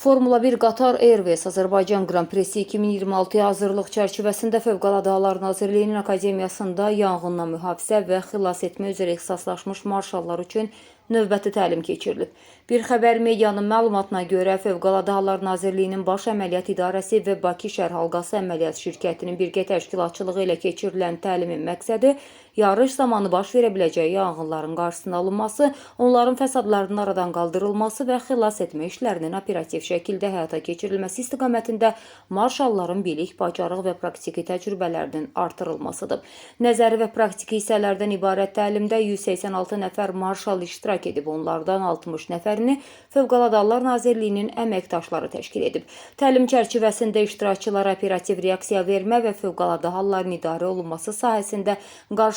Formula 1 Qatar Airways Azərbaycan Qran Prisi 2026-ya hazırlıq çərçivəsində Fövqəladə Hallar Nazirliyinin Akademiyasında yanğından mühafizə və xilas etmə üzrə ixtisaslaşmış marşallar üçün növbəti təlim keçirilib. Bir xəbər medianın məlumatına görə Fövqəladə Hallar Nazirliyinin Baş Əməliyyat İdarəsi və Bakı Şəhər Halqası Əməliyyat Şirkətinin birgə təşkilatçılığı ilə keçirilən təlimin məqsədi yarış zamanı baş verə biləcəyi yanğınların qarşısının alınması, onların fəsadlarının aradan qaldırılması və xilas etmə işlərinin operativ şəkildə həyata keçirilməsi istiqamətində marşalların bilik, bacarıq və praktiki təcrübələrinin artırılmasıdır. Nəzəri və praktiki hissələrdən ibarət təlimdə 186 nəfər marşal iştirak edib, onlardan 60 nəfərini Fövqəladə Hallar Nazirliyinin əməkdaşları təşkil edib. Təlim çərçivəsində iştirakçılar operativ reaksiya vermə və fövqəladə halların idarə olunması sahəsində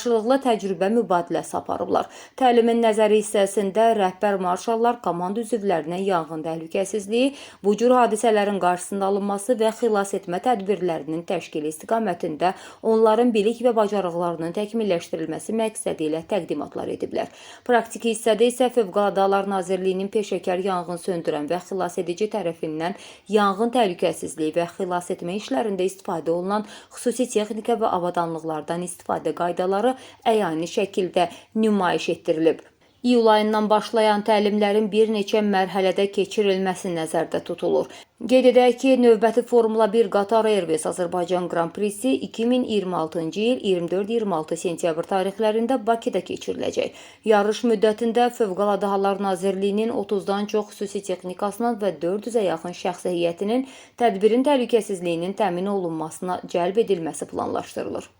qarşılıqlı təcrübə mübadiləsi aparıblar. Təlimin nəzəri hissəsində rəhbər marşallar komanda üzvlərinə yanğın təhlükəsizliyi, bu cür hadisələrin qarşısının alınması və xilas etmə tədbirlərinin təşkili istiqamətində onların bilik və bacarıqlarının təkmilləşdirilməsi məqsədi ilə təqdimatlar ediblər. Praktiki hissədə isə Fövqəladə Hallar Nazirliyinin peşəkar yanğın söndürən və xilas edici tərəfindən yanğın təhlükəsizliyi və xilas etmə işlərində istifadə olunan xüsusi texnika və avadanlıqlardan istifadə qaydaları əyani şəkildə nümayiş etdirilib. İyul ayından başlayan təlimlərin bir neçə mərhələdə keçirilməsi nəzərdə tutulur. Qeyd edək ki, növbəti Formula 1 Qatar Airways Azərbaycan Qran Prisi 2026-cı il 24-26 sentyabr tarixlərində Bakıda keçiriləcək. Yarış müddətində Fövqəladə Hallar Nazirliyinin 30-dan çox xüsusi texnikasının və 400-ə yaxın şəxsi heyətinin tədbirin təhlükəsizliyinin təmin olunmasına cəlb edilməsi planlaşdırılır.